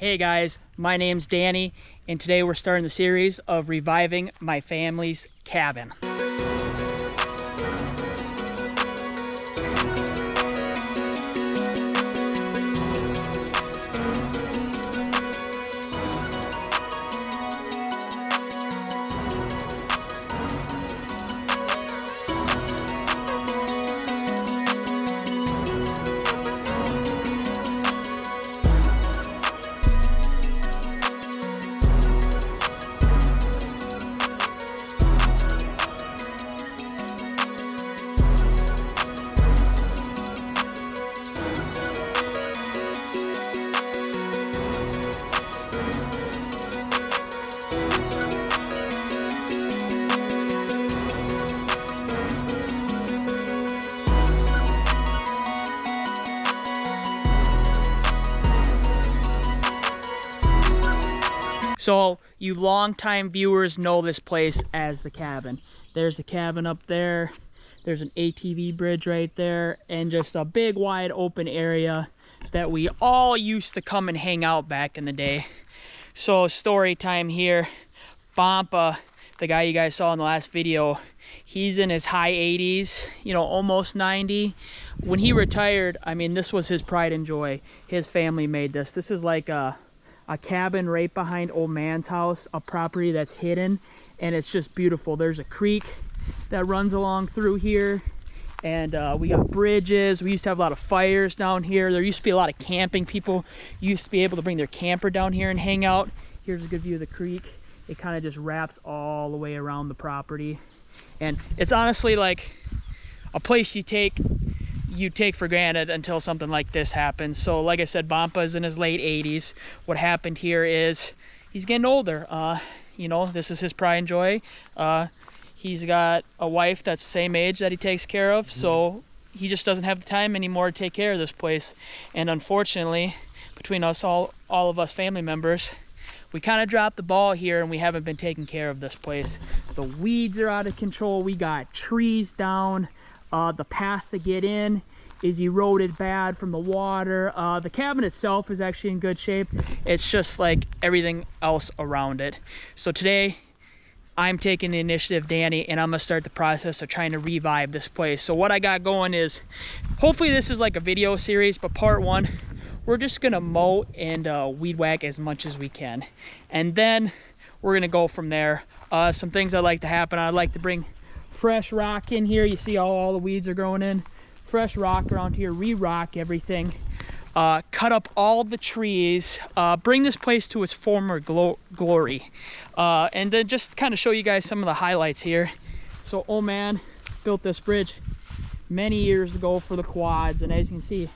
Hey guys, my name's Danny, and today we're starting the series of reviving my family's cabin. So you longtime viewers know this place as the cabin. There's a cabin up there, there's an ATV bridge right there, and just a big wide open area that we all used to come and hang out back in the day. So story time here. Bampa, the guy you guys saw in the last video, he's in his high 80s, almost 90. When he retired, I mean, this was his pride and joy. His family made this. This is like a cabin right behind old man's house, a property that's hidden, and it's just beautiful. There's a creek that runs along through here, and we got bridges. We used to have a lot of fires down here. There used to be a lot of camping. People used to be able to bring their camper down here and hang out. Here's a good view of the creek. It kind of just wraps all the way around the property, and it's honestly like a place you take for granted until something like this happens. So like I said, Bampa is in his late 80s. What happened here is he's getting older. This is his pride and joy. He's got a wife that's the same age that he takes care of, so he just doesn't have the time anymore to take care of this place. And unfortunately, between us, all of us family members, we kind of dropped the ball here, and we haven't been taking care of this place. The weeds are out of control. We got trees down. The path to get in is eroded bad from the water. The cabin itself is actually in good shape. It's just like everything else around it. So today, I'm taking the initiative, Danny, and I'm gonna start the process of trying to revive this place. So what I got going is, hopefully this is like a video series, but part one, we're just gonna mow and weed whack as much as we can. And then we're gonna go from there. Some things I'd like to happen, I'd like to bring fresh rock in here. You see all the weeds are growing in. Fresh rock around here, re-rock everything. Cut up all the trees. Bring this place to its former glory. And then just kind of show you guys some of the highlights here. So old man built this bridge many years ago for the quads, and as you can see,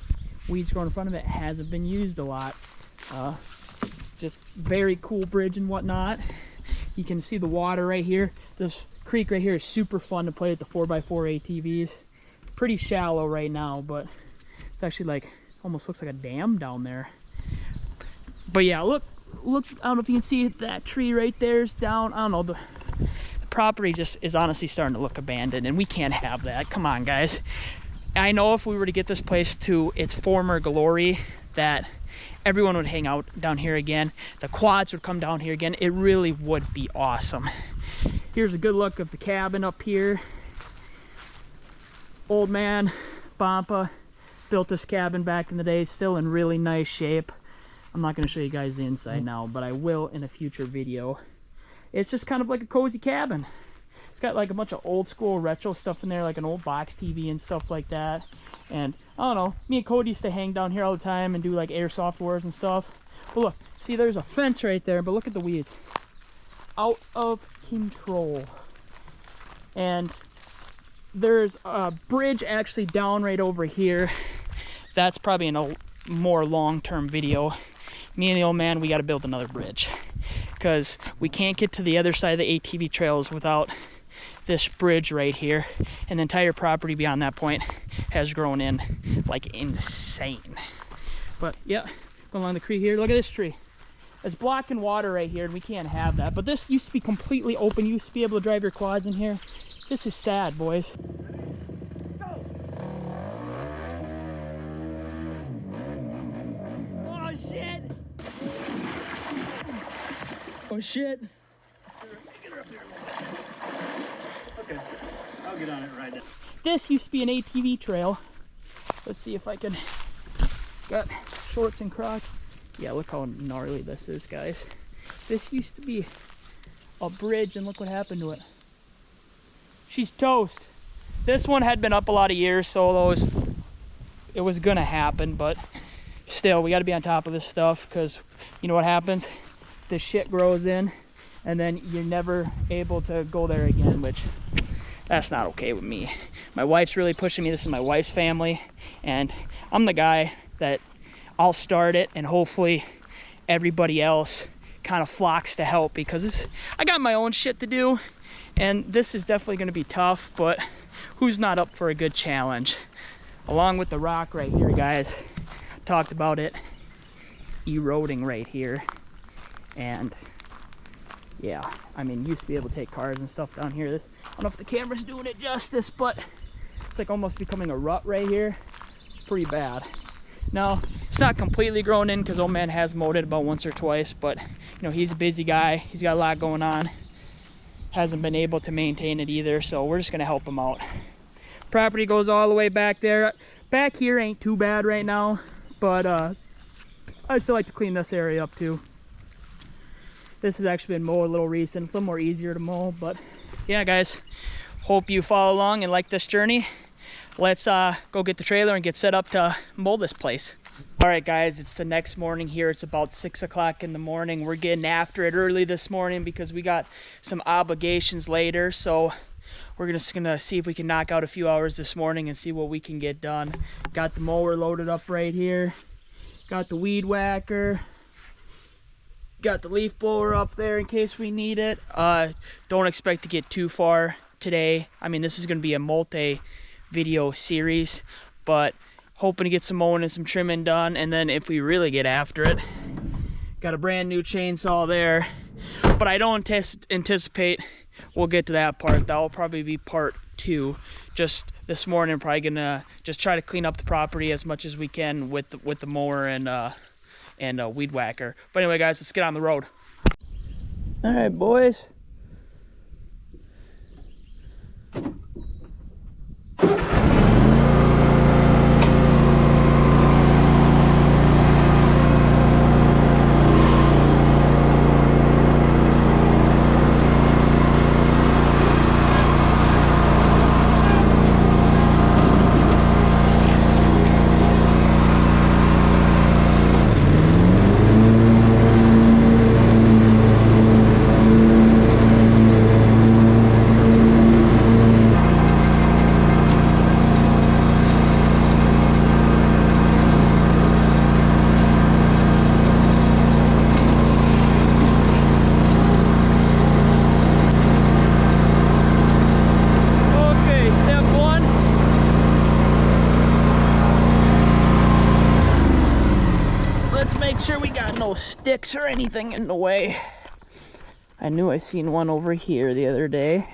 weeds growing in front of it. Hasn't been used a lot. Just very cool bridge and whatnot. You can see the water right here. This creek right here is super fun to play with the 4x4 ATVs. Pretty shallow right now, but it's actually like almost looks like a dam down there. But yeah, look, I don't know if you can see that tree right there is down. I don't know, the property just is honestly starting to look abandoned, and we can't have that. Come on, guys. I know if we were to get this place to its former glory, that everyone would hang out down here again. The quads would come down here again. It really would be awesome. Here's a good look of the cabin up here. Old man Bampa built this cabin back in the day, still in really nice shape. I'm not going to show you guys the inside now, but I will in a future video. It's just kind of like a cozy cabin. It's got like a bunch of old school retro stuff in there, like an old box TV and stuff like that. And I don't know, me and Cody used to hang down here all the time and do like airsoft wars and stuff. But look, see, there's a fence right there, but look at the weeds. Out of control. And there's a bridge actually down right over here. That's probably in a more long-term video. Me and the old man, we got to build another bridge, because we can't get to the other side of the ATV trails without this bridge right here. And the entire property beyond that point has grown in like insane. But yeah, going along the creek here, look at this tree. It's blocking water right here, and we can't have that. But this used to be completely open. You used to be able to drive your quads in here. This is sad, boys. Oh shit! Oh shit. Okay, I'll get on it right now. This used to be an ATV trail. Let's see if I can. Got shorts and Crocs. Yeah, look how gnarly this is, guys. This used to be a bridge, and look what happened to it. She's toast. This one had been up a lot of years, so it was gonna happen, but still, we gotta be on top of this stuff, because you know what happens? This shit grows in, and then you're never able to go there again, which that's not okay with me. My wife's really pushing me. This is my wife's family, and I'm the guy that I'll start it, and hopefully everybody else kind of flocks to help, because I got my own shit to do, and this is definitely going to be tough, but who's not up for a good challenge? Along with the rock right here, guys, talked about it eroding right here, and yeah, I mean, used to be able to take cars and stuff down here. I don't know if the camera's doing it justice, but it's like almost becoming a rut right here. It's pretty bad. Now, it's not completely grown in, because old man has mowed it about once or twice, but you know, he's a busy guy. He's got a lot going on. Hasn't been able to maintain it either, so we're just gonna help him out. Property goes all the way back there. Back here ain't too bad right now, but I still like to clean this area up too. This has actually been mowed a little recent. It's a little more easier to mow, but yeah, guys, hope you follow along and like this journey. Let's go get the trailer and get set up to mow this place. All right, guys, it's the next morning here. It's about 6 o'clock in the morning. We're getting after it early this morning because we got some obligations later. So we're just gonna see if we can knock out a few hours this morning and see what we can get done. Got the mower loaded up right here. Got the weed whacker. Got the leaf blower up there in case we need it. Don't expect to get too far today. I mean, this is going to be a multi-video series, but hoping to get some mowing and some trimming done. And then if we really get after it, got a brand new chainsaw there. But I don't anticipate we'll get to that part. That will probably be part 2. Just this morning, I'm probably gonna just try to clean up the property as much as we can with the mower and a weed whacker. But anyway, guys, let's get on the road. All right, boys. No sticks or anything in the way. I knew I seen one over here the other day.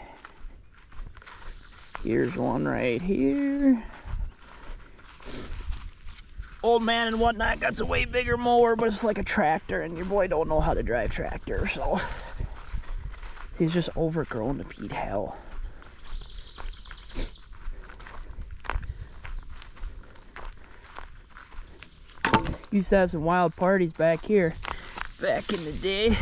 Here's one right here. Old man and whatnot got a way bigger mower, but it's like a tractor, and your boy don't know how to drive tractor, so he's just overgrown to Pete hell. Used to have some wild parties back here back in the day.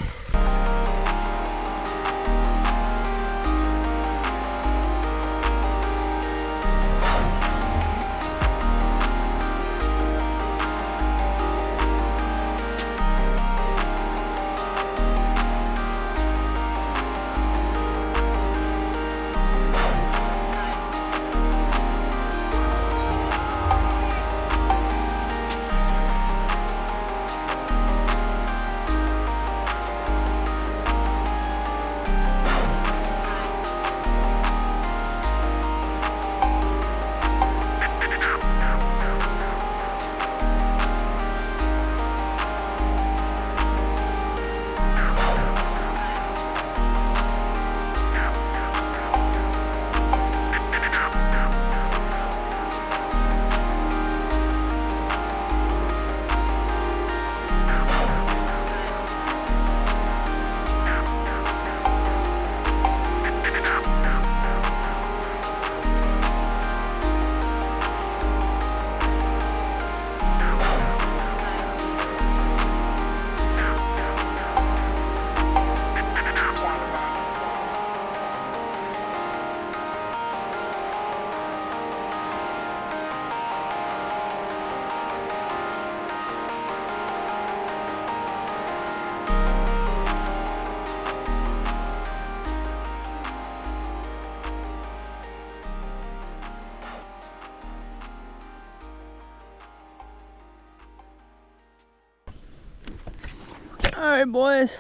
right, boys,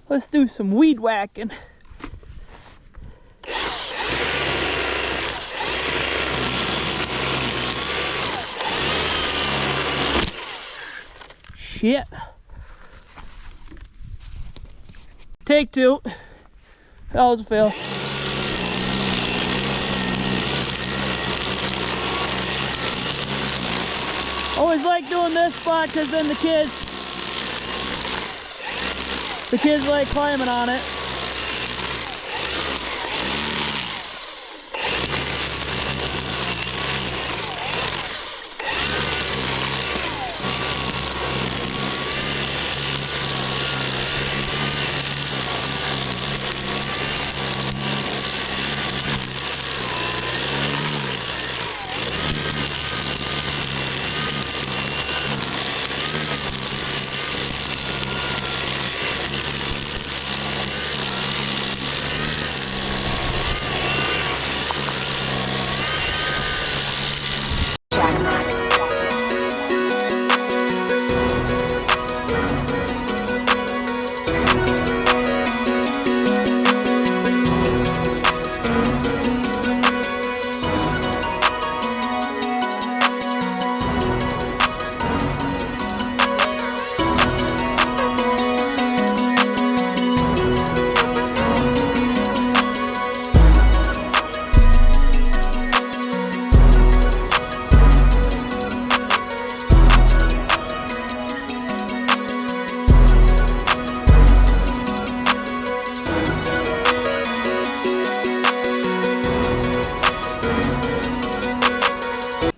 let's do some weed whacking. Shit. Take two. That was a fail. Always like doing this spot because then the kids like climbing on it.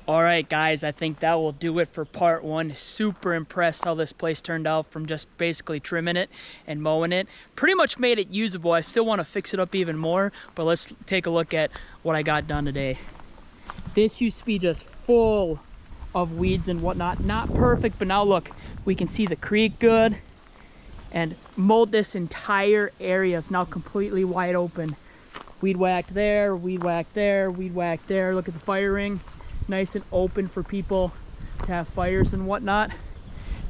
Alright guys, I think that will do it for part one. Super impressed how this place turned out from just basically trimming it and mowing it. Pretty much made it usable. I still want to fix it up even more, but let's take a look at what I got done today. This used to be just full of weeds and whatnot. Not perfect, but now look, we can see the creek good. And mowed this entire area. It's now completely wide open. Weed whacked there, weed whacked there, weed whacked there. Look at the fire ring. Nice and open for people to have fires and whatnot.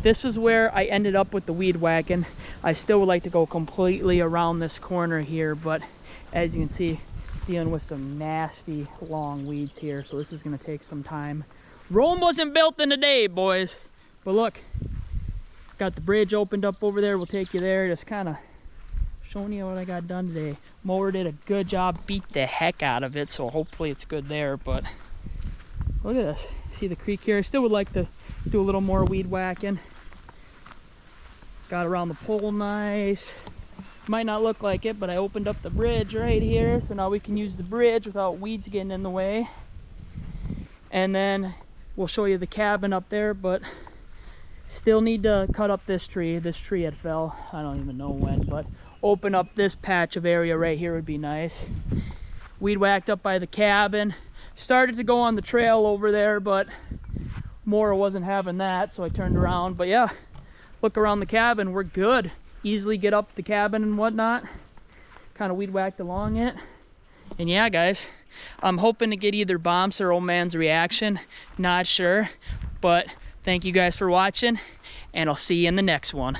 This is where I ended up with the weed whacking. I still would like to go completely around this corner here, but as you can see, dealing with some nasty long weeds here, so this is going to take some time. Rome wasn't built in a day, boys. But look, got the bridge opened up over there. We'll take you there, just kind of showing you what I got done today. Mower did a good job, beat the heck out of it, so hopefully it's good there. But look at this. See the creek here? I still would like to do a little more weed whacking. Got around the pole nice. Might not look like it, but I opened up the bridge right here, so now we can use the bridge without weeds getting in the way. And then we'll show you the cabin up there, but still need to cut up this tree. This tree had fell, I don't even know when, but open up this patch of area right here would be nice. Weed whacked up by the cabin. Started to go on the trail over there, but Mora wasn't having that, so I turned around. But yeah, look around the cabin, we're good. Easily get up the cabin and whatnot. Kind of weed whacked along it. And yeah, guys, I'm hoping to get either Bombs or Old Man's reaction. Not sure, but thank you guys for watching, and I'll see you in the next one.